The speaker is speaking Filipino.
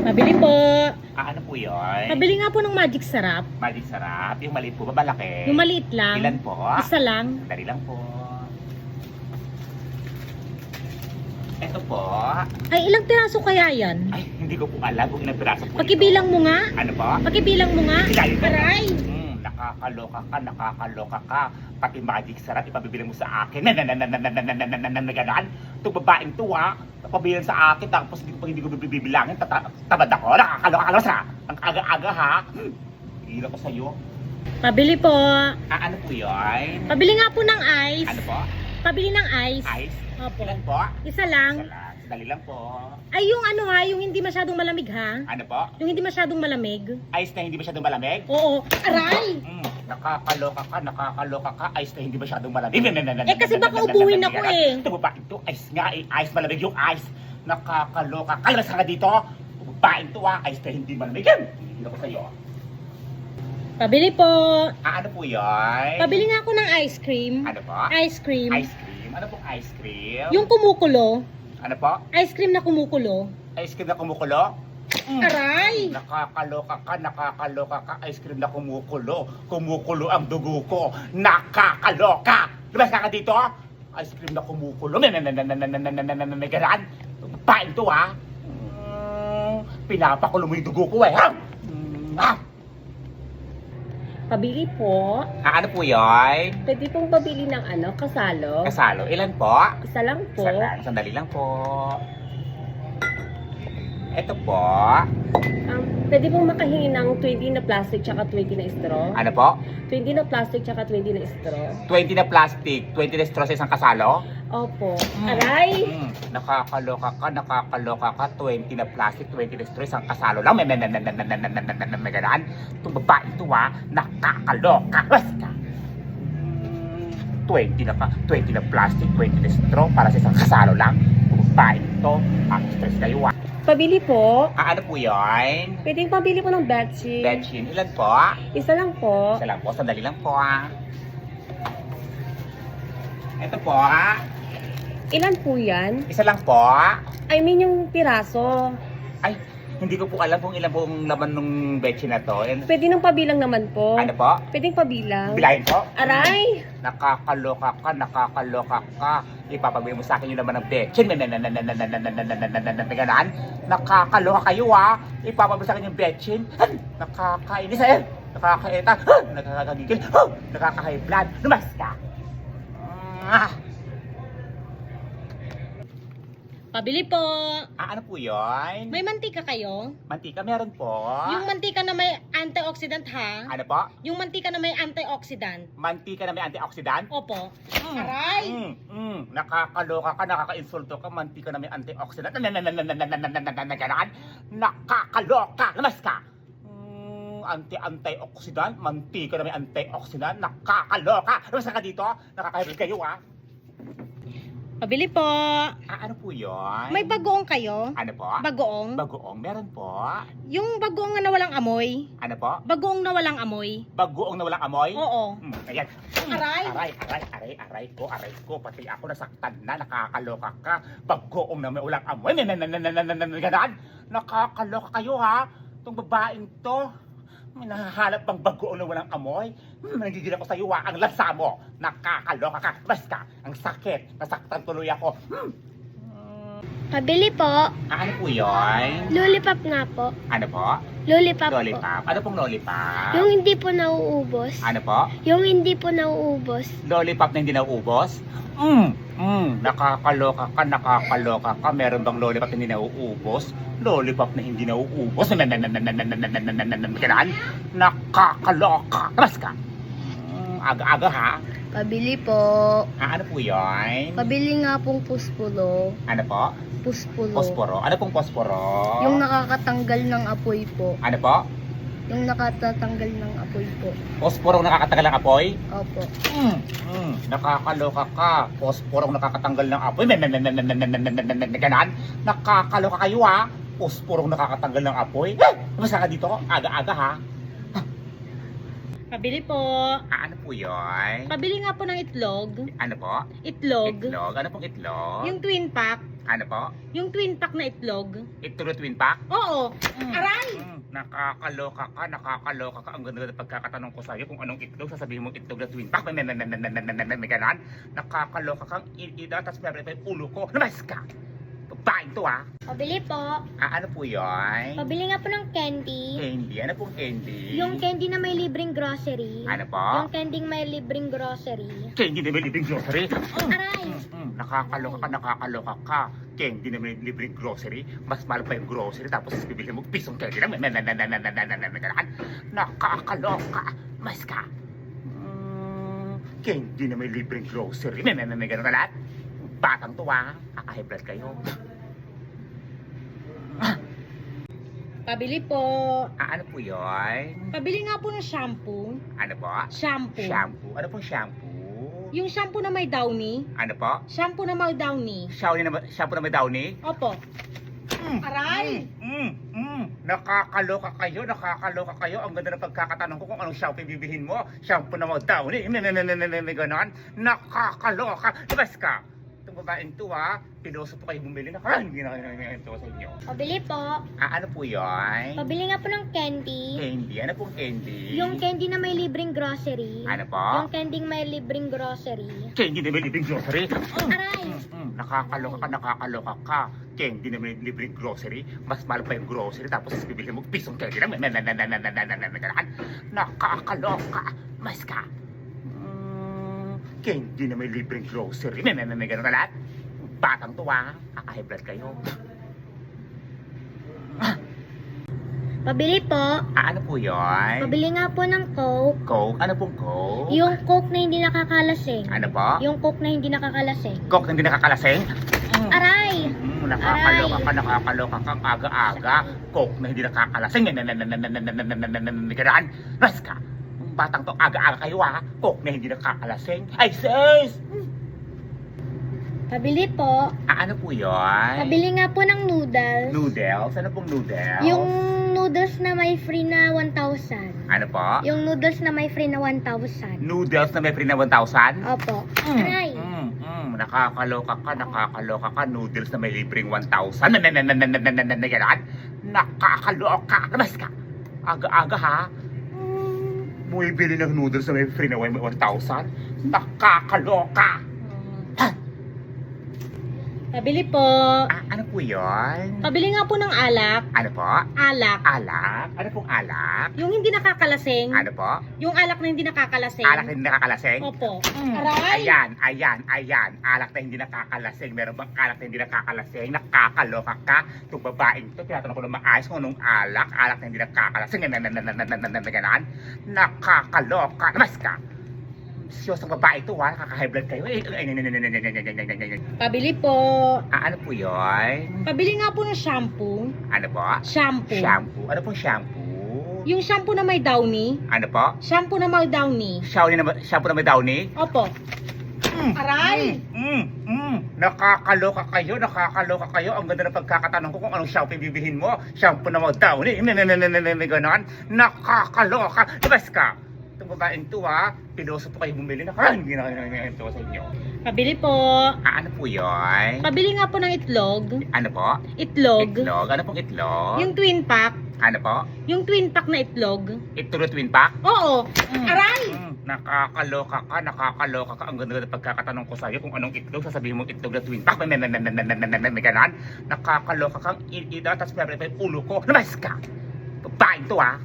Pabili po. Ano po yun? Pabili nga po ng Magic Sarap. Magic sarap. Yung maliit po ba malaki? Yung maliit lang. Ilan po? Isa lang. Dali lang po. Ito po. Ay, ilang piraso kaya yan? Ay, hindi ko po alam kung ilang piraso po Pakibilang mo nga. Ano po? Pakibilang mo nga. Ilalim po. Aray! Nakakaloka ka, nakakaloka ka. Pati magic sarap, ipabibilang mo sa akin. Naganan. Itong babaeng to ha, pabilang sa akin, tapos hindi ko bibilangin, tamad ako. Nakakaloka ka lang sa. Ang aga-aga ha. Hila ko sa'yo. Pabili po. Ano po yun? Pabili nga po ng ice. Ano po? Pabili ng ice. Ice? Opo. Ilan po? Isa lang. Isa lang. Dali lang po. Ay, yung ano ha, yung hindi masyadong malamig ha. Ano po? Yung hindi masyadong malamig. Ice na hindi masyadong malamig? Oo. Aray! Nakakaloka ka, nakakaloka ka. Ice na hindi masyadong malamig. Eh, kasi baka ubuhin ako eh. Ito ba? Ito, ice nga eh. Ice malamig yung ice. Nakakaloka ka. Labas ka nga dito. Babaeng to ah. Ice na hindi malamig. Yan. Hindi ko sa'yo. Pabili po. Ano po yun? Pabili nga ako ng ice cream. Ano po? Ice cream. Ice cream? Ano pong ice cream? Yung kumukulo. Ano po? Ice cream na kumukulo. Ice cream na kumukulo? Aray! Nakakaloka ka, nakakaloka ka. Ice cream na kumukulo. Kumukulo ang dugo ko. Nakakaloka! Labas ka dito? Ice cream na kumukulo. May ganan. Pain to ha. Pinapakulo mo yung dugo ko eh ha. Pabili po. Ano po yun? Pwede pong pabili ng kasalo. Kasalo. Ilan po? Isa lang po. Isa lang. Sandali lang po. Ito po. Pwede pong makahingi ng 20 na plastic tsaka 20 na straw. Ano po? 20 na plastic tsaka 20 na straw. 20 na plastic, 20 na straw sa isang kasalo? Opo. Aray! Nakakaloka ka, nakakaloka ka. 20 na plastic, 20 na straw, isang kasalo lang. May ganaan. Itong babae ito ha, nakakaloka. Basta. 20 na plastic, 20 na straw para sa isang kasalo lang. Itong babae ito, stress kayo ha. Pabili po. Ano po yun? Pwede pabili po ng bedsheet. Bedsheet, ilan po? Isa lang po. Isa lang po, sandali lang po ha. Ito po ha. Ilan po yan? Isa lang po. I mean yung piraso. Ay, hindi ko po alam kung ilan pong laman ng bedsheet na to. Pwede nang pabilang naman po. Ano po? Pwedeng pabilang. Bilahin po? Aray! Nakakaloka ka, nakakaloka ka. Ipapabili mo sa akin yung laman ng bedsheet. Ganaan. Nakakaloka kayo ha. Ipapabili sa akin yung bedsheet. Nakakainis eh. Nakakaeta. Nakakagigil. Nakaka-high blood. Lumas ka. Pabili po. Ano po yun? May mantika kayo? Mantika meron po. Yung mantika na may antioxidant ha? Ano po? Yung mantika na may antioxidant. Mantika na may antioxidant? Opo. Aray! Nakakaloka ka, nakaka-insulto ka, mantika na may antioxidant. Ganaan. Nakakaloka! Lamas ka! Antioxidant, mantika na may antioxidant. Nakakaloka! Lamas ka dito? Nakakahibig kayo ha? Pabili po. Ano po yun? May bagoong kayo? Ano po? Bagoong? Bagoong, meron po. Yung bagoong na walang amoy? Ano po? Bagoong na walang amoy? Bagoong na walang amoy? Oo. Ayan. Aray! Aray ko. Pati ako nasaktan na, nakakaloka ka. Bagoong na may walang amoy. Ganaan. Nakakaloka kayo ha. Itong babaeng to. May nahahalap bang bagoong na walang amoy? Nagigil ako sa iyo ha. Ang lansa mo. Nakakaloka ka. Basta. Ang sakit. Nasaktan tuloy ako. Pabili po. Ano po yun? Lollipop nga po. Ano po? Lollipop, po. Lollipop. Ano pong lollipop? Yung hindi po nauubos. Ano po? Yung hindi po nauubos. Lollipop na hindi nauubos? Nakakaloka ka, nakakaloka ka. Meron bang lollipop na hindi nauubos? Lollipop na hindi nauubos? Ganaan? Nakakaloka. Labas ka. Aga-aga ha? Pabili po. Ano po yun? Pabili nga pong puspulo. Ano po? Puspuro. Posporo. Ano pong posporo? Yung nakakatanggal ng apoy po. Ano po? Yung nakatatanggal ng apoy po. Posporong nakakatagal ng apoy? Opo. Nakakaloka ka. Posporong nakakatanggal ng apoy. Ganaan? Nakakaloka kayo ha. Posporong nakakatanggal ng apoy. Basta ka dito. Aga-aga ha. Pabili po. Ano po yun? Pabili nga po ng itlog. Ano po? Itlog. Itlog? Ano pong itlog? Yung twin pack. Ano po? Yung twin pack na itlog? Itlog na twin pack? Oo. Aray! Nakakaloka ka. Ang ganda ng pagkakatanong ko sa'yo kung anong itlog. Sasabihin mo itlog na twin pack. May ganan. Nakakaloka kang ida, tapos meron pa yung ulo ko. Lumayas ka! Babaeng to ha. Pabili po. Ano po yun? Pabili nga po ng candy. Candy. Ano pong candy? Yung candy na may libreng grocery. Ano po? Yung candy may libreng grocery. Candy na may libreng grocery. Aray! Nakakaloka ka. Candy na may libreng grocery. Mas mahal pa yung grocery. Tapos bibili mo pisong candy lang. Nakakaloka. Mas ka. Candy na may libreng grocery. May ganun ka lahat. Batang to ha. Kakahiblad kayo. Pabili po. Ano po yun? Pabili nga po ng shampoo. Ano po? Shampoo. Shampoo. Ano pong shampoo? Yung shampoo na may downy. Ano po? Shampoo na may downy. Shampoo na may downy? Opo. Aray! Nakakaloka kayo. Ang ganda ng pagkakatanong ko kung anong shampoo bibihin mo. Shampoo na mo downy. May ganon. Nakakaloka. Labas ka. Itong babaeng to ha. Piloso po kayo bumili na karan. Hindi na ito sa inyo. Pabili po. Ano po yun? Pabili nga po ng candy. Candy. Ano pong candy? Yung candy na may libreng grocery. Ano po? Yung candy may libreng grocery. Candy na may libreng grocery. Aray! Nakakaloka ka. Candy na may libreng grocery. Mas mahal pa yung grocery. Tapos bibili mo pisong candy lang. Nakakaloka. Mas ka. Candy na may libreng grocery. May ganun ka lahat. Batang to ha. Kakahiblad kayo. Pabili po. Ano po yun? Pabili nga po ng Coke. Coke? Ano pong Coke? Yung Coke na hindi nakakalasing. Ano po? Yung Coke na hindi nakakalasing. Coke na hindi nakakalasing? Aray! Nakakaloka ka ang aga-aga. Coke na hindi nakakalasing. Ganaan. Ras ka. Ang batang to aga-aga kayo ha. Coke na hindi nakakalasing. Ay sis! Pabili po. Ano po yun? Pabili nga po ng noodles. Noodles? Ano pong noodles? Yung noodles na may free na 1,000. Ano po? Yung noodles na may free na 1,000. Noodles na may free na 1,000? Opo. Aray! Nakakaloka ka. Noodles na may libreng 1,000. Ganaan. Nakakaloka. Labas ka. Aga-aga ha. Bumibili ng noodles na may free na 1,000. Nakakaloka. Pabili po. Ano po yun? Pabili nga po ng alak. Ano po? Alak. Alak? Ano pong alak? Yung hindi nakakalasing. Ano po? Yung alak na hindi nakakalasing. Alak na hindi nakakalasing? Opo. Aray! Ayan. Alak na hindi nakakalasing. Meron bang alak na hindi nakakalasing? Nakakaloka ka. Itong babaeng to, tinatanong ko ng maayos kung anong alak. Alak na hindi nakakalasing. Ganaan. Nakakaloka. Labas ka. Siyos ang babae to ha. Nakaka-high blood kayo. Pabili po. Ano po yun? Pabili nga po ng shampoo. Ano po? Shampoo. Shampoo. Ano pong shampoo? Yung shampoo na may downy. Ano po? Shampoo na may downy. Shampoo na may downy? Opo. Aray! Nakakaloka kayo. Ang ganda ng pagkakatanong ko kung anong shampoo bibihin mo. Shampoo na mo downy. Ganon. Nakakaloka. Labas ka. Itong babaeng to ha. Piloso po kayo bumili na karan. Hindi na ito sa inyo. Pabili po. Ano po yun? Pabili nga po ng itlog. Ano po? Itlog. Itlog? Ano pong itlog? Yung twin pack. Ano po? Yung twin pack na itlog. Itlog na twin pack? Oo. Aray! Nakakaloka ka. Ang ganda ng pagkakatanong ko sa'yo kung anong itlog. Sasabihin mo itlog na twin pack. May ganan. Nakakaloka kang ida, tapos meron pa yung ulo ko. Labas ka! Babaeng to ha.